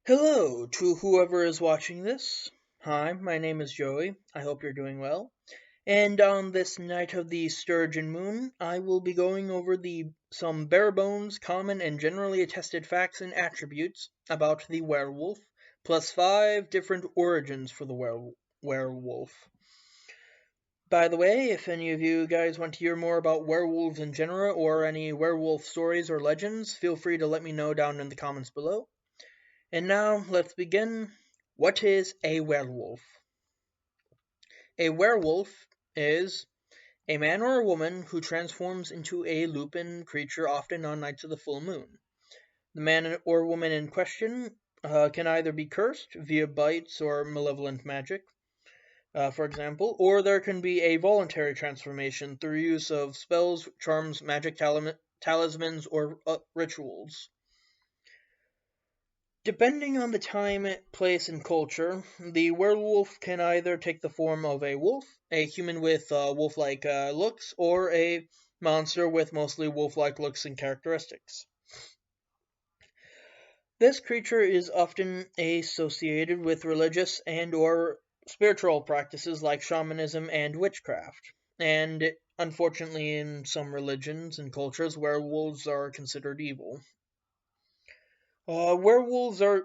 Hello to whoever is watching this. Hi, my name is Joey. I hope you're doing well. And on this night of the Sturgeon Moon, I will be going over some bare bones, common, and generally attested facts and attributes about the werewolf, plus 5 different origins for the werewolf. By the way, if any of you guys want to hear more about werewolves in general or any werewolf stories or legends, feel free to let me know down in the comments below. And now let's begin. What is a werewolf? A werewolf is a man or a woman who transforms into a lupin creature, often on nights of the full moon. The man or woman in question can either be cursed via bites or malevolent magic, for example, or there can be a voluntary transformation through use of spells, charms, magic talismans, or rituals. Depending on the time, place, and culture, the werewolf can either take the form of a wolf, a human with wolf-like looks, or a monster with mostly wolf-like looks and characteristics. This creature is often associated with religious and/or spiritual practices like shamanism and witchcraft. And unfortunately, in some religions and cultures, werewolves are considered evil. Uh, werewolves are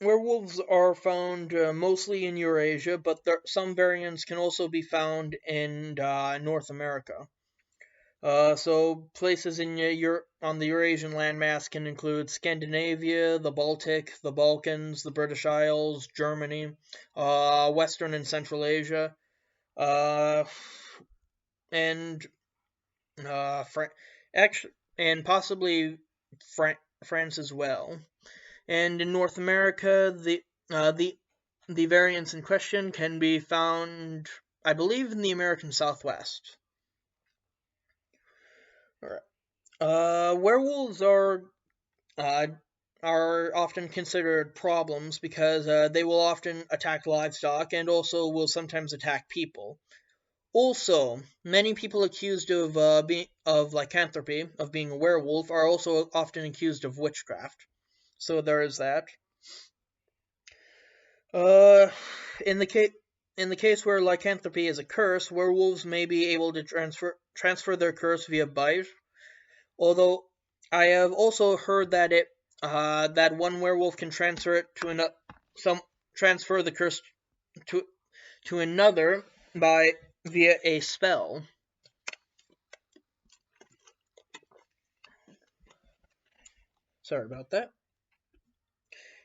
werewolves are found mostly in Eurasia, but some variants can also be found in North America. So places in on the Eurasian landmass can include Scandinavia, the Baltic, the Balkans, the British Isles, Germany, Western and Central Asia, uh, and Fran- actually, and possibly France as well. And in North America, the variants in question can be found, I believe, in the American Southwest. All right. Werewolves uh, are often considered problems because they will often attack livestock and also will sometimes attack people. Also, many people accused of lycanthropy, of being a werewolf, are also often accused of witchcraft. So there is that. Uh, in the case where lycanthropy is a curse, werewolves may be able to transfer their curse via bite. Although I have also heard that that one werewolf can transfer it to some transfer the curse to another by via a spell. Sorry about that.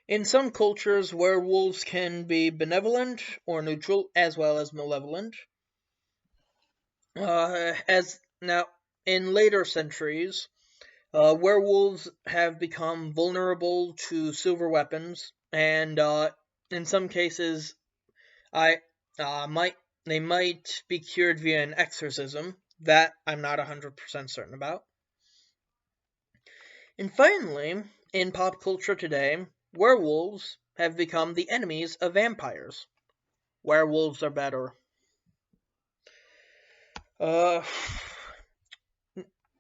In some cultures, werewolves can be benevolent or neutral, as well as malevolent. As now in later centuries, werewolves have become vulnerable to silver weapons, and in some cases, I might they might be cured via an exorcism. That I'm not 100% certain about. And finally, in pop culture today, werewolves have become the enemies of vampires. Werewolves are better. Uh,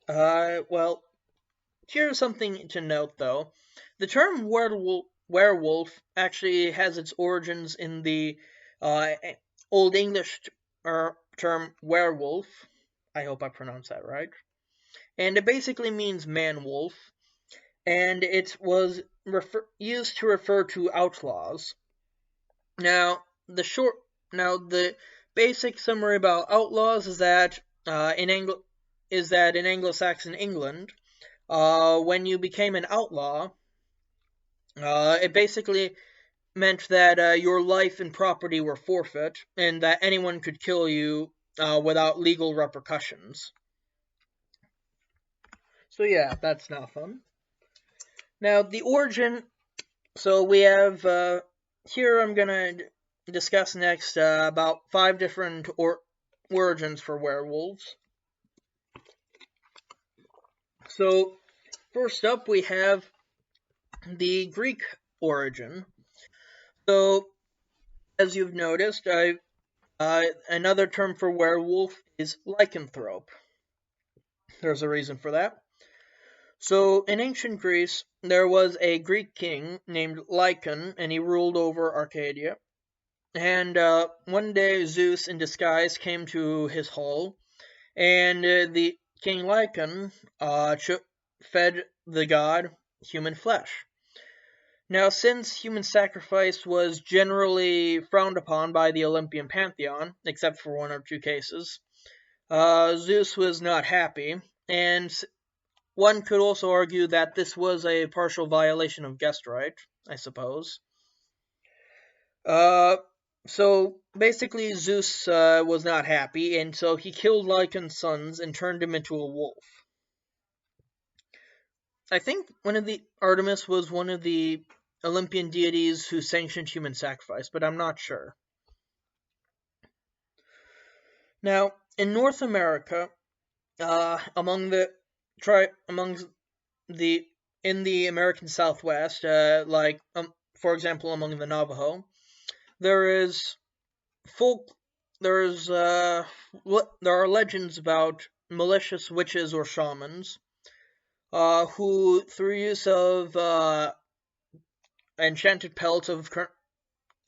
well, here's something to note, though. The term werewolf actually has its origins in the uh, Old English term werewolf. I hope I pronounced that right. And it basically means man-wolf, and it was used to refer to outlaws. Now, the basic summary about outlaws is that in Anglo-Saxon England, when you became an outlaw, it basically meant that your life and property were forfeit, and that anyone could kill you without legal repercussions. So yeah, that's not fun. Now the origin. So we have here. I'm gonna discuss next about 5 different origins for werewolves. So first up, we have the Greek origin. So as you've noticed, another term for werewolf is lycanthrope. There's a reason for that. So, in ancient Greece, there was a Greek king named Lycon, and he ruled over Arcadia. And one day, Zeus in disguise came to his hall, and the King Lycon fed the god human flesh. Now, since human sacrifice was generally frowned upon by the Olympian pantheon, except for one or two cases, Zeus was not happy, and one could also argue that this was a partial violation of guest right, I suppose. Uh, so basically, Zeus was not happy, and so he killed Lycan's sons and turned him into a wolf. I think one of the Artemis was one of the Olympian deities who sanctioned human sacrifice, but I'm not sure. Now, in North America, among among the in the American Southwest, for example, among the Navajo, there is folk. There's there are legends about malicious witches or shamans, who through use of enchanted pelts of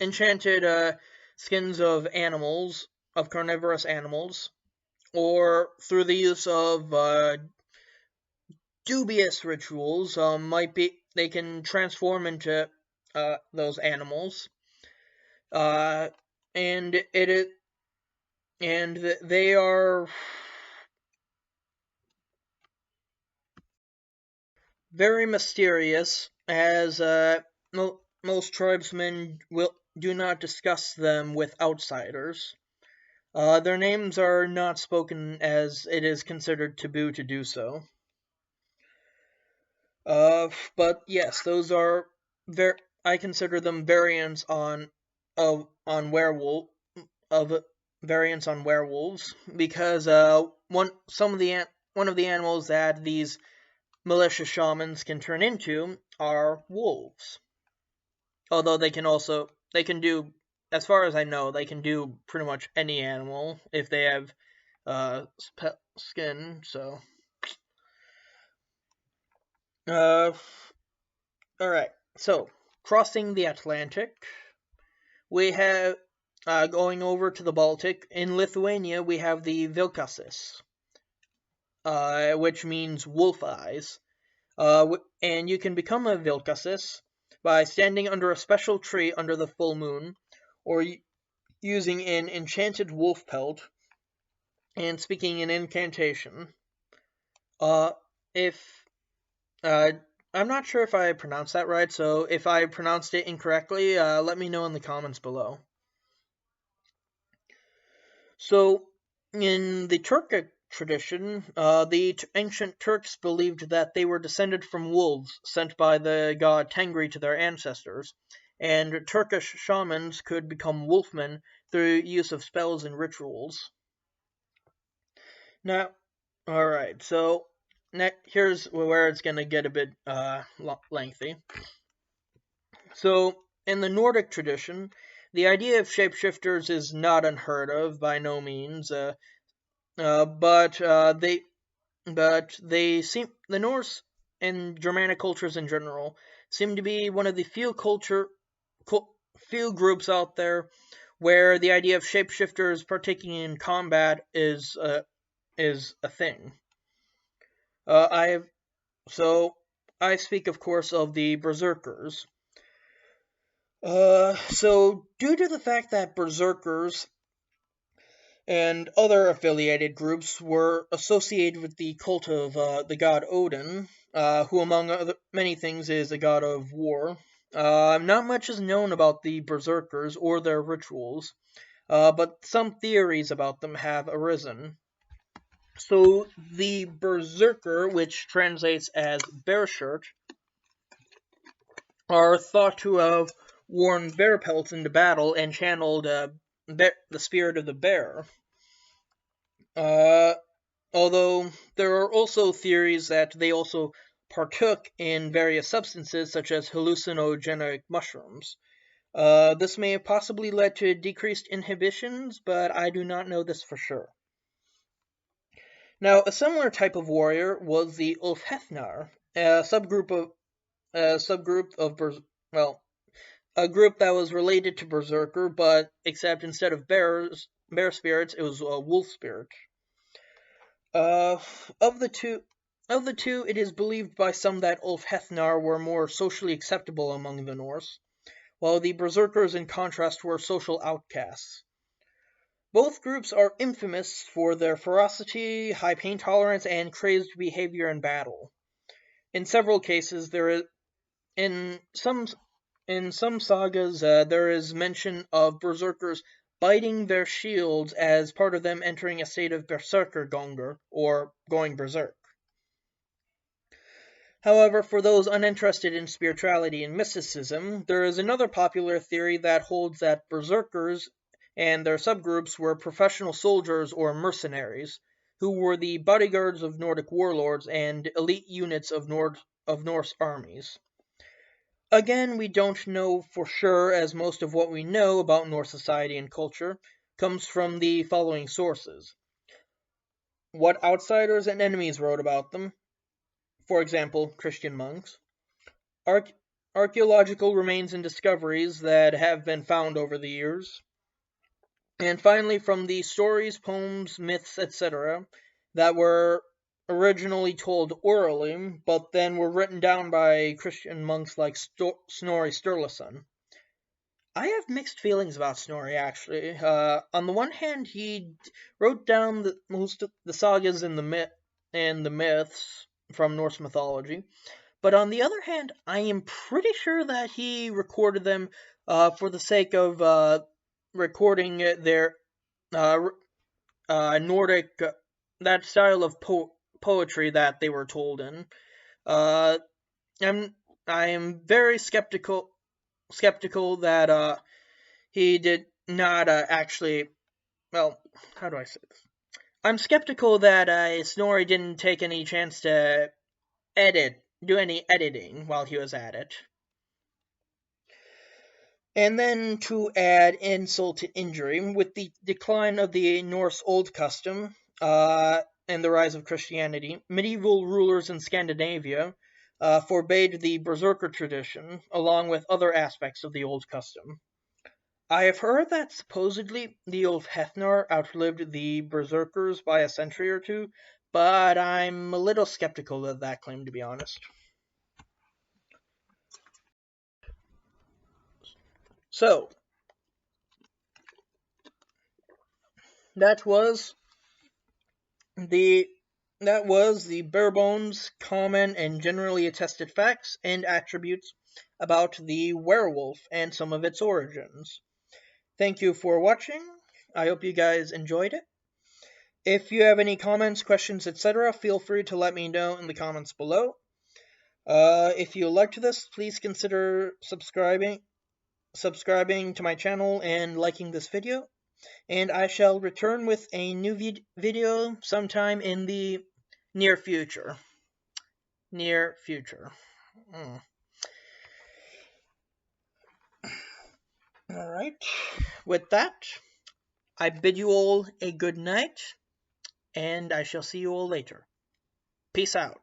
enchanted skins of animals, of carnivorous animals, or through the use of dubious rituals, might be they can transform into those animals, uh, and they are very mysterious, as most tribesmen do not discuss them with outsiders. Their names are not spoken, as it is considered taboo to do so. But yes, those are I consider them variants on werewolf of variants on werewolves, because one of the animals that these malicious shamans can turn into are wolves. Although they can do, as far as I know, they can do pretty much any animal if they have skin. So, all right. So, crossing the Atlantic, we have going over to the Baltic. In Lithuania, we have the Vilkasis, which means wolf eyes. And you can become a Vilkasis by standing under a special tree under the full moon, or using an enchanted wolf pelt and speaking an incantation. If I'm not sure if I pronounced that right, so if I pronounced it incorrectly, let me know in the comments below. So, in the Turkic tradition, the ancient Turks believed that they were descended from wolves sent by the god Tengri to their ancestors, and Turkish shamans could become wolfmen through use of spells and rituals. Now, alright, so here's where it's going to get a bit lengthy. So, in the Nordic tradition, the idea of shapeshifters is not unheard of by no means, but they seem the Norse and Germanic cultures in general seem to be one of the few groups out there where the idea of shapeshifters partaking in combat is a thing. I speak, of course, of the berserkers. So due to the fact that berserkers and other affiliated groups were associated with the cult of the god Odin, who, among many things, is a god of war. Not much is known about the berserkers or their rituals, but some theories about them have arisen. So the berserker, which translates as bear shirt, are thought to have worn bear pelts into battle and channeled the spirit of the bear. Although there are also theories that they also partook in various substances such as hallucinogenic mushrooms. This may have possibly led to decreased inhibitions, but I do not know this for sure. Now, a similar type of warrior was the Ulfhethnar, a subgroup of a subgroup of well, a group that was related to Berserker, but except instead of bear spirits, it was a wolf spirit. Uh, of the two, it is believed by some that Ulfhethnar were more socially acceptable among the Norse, while the Berserkers, in contrast, were social outcasts. Both groups are infamous for their ferocity, high pain tolerance, and crazed behavior in battle. In several cases, there is in some sagas there is mention of berserkers biting their shields as part of them entering a state of berserkergånger, or going berserk. However, for those uninterested in spirituality and mysticism, there is another popular theory that holds that berserkers and their subgroups were professional soldiers or mercenaries, who were the bodyguards of Nordic warlords and elite units of Norse armies. Again, we don't know for sure, as most of what we know about Norse society and culture comes from the following sources: what outsiders and enemies wrote about them, for example, Christian monks, Arch- archaeological remains and discoveries that have been found over the years, and finally from the stories, poems, myths, etc., that were originally told orally, but then were written down by Christian monks like Snorri Sturluson. I have mixed feelings about Snorri, actually. On the one hand, he wrote down most of the sagas and the myths from Norse mythology, but on the other hand, I am pretty sure that he recorded them for the sake of recording their uh, Nordic that style of poetry that they were told in. Uh, I'm I am very skeptical that he did not actually. Well, how do I say this? I'm skeptical that Snorri didn't take any chance to do any editing while he was at it. And then to add insult to injury, with the decline of the Norse old custom and the rise of Christianity, medieval rulers in Scandinavia forbade the berserker tradition, along with other aspects of the old custom. I have heard that supposedly the Ulfhethnar outlived the berserkers by a century or two, but I'm a little skeptical of that claim, to be honest. So, that was the bare bones, common, and generally attested facts and attributes about the werewolf and some of its origins. Thank you for watching. I hope you guys enjoyed it. If you have any comments, questions, etc., feel free to let me know in the comments below. If you liked this, please consider subscribing to my channel and liking this video. And I shall return with a new video sometime in the near future. Near future. Alright. With that, I bid you all a good night, and I shall see you all later. Peace out.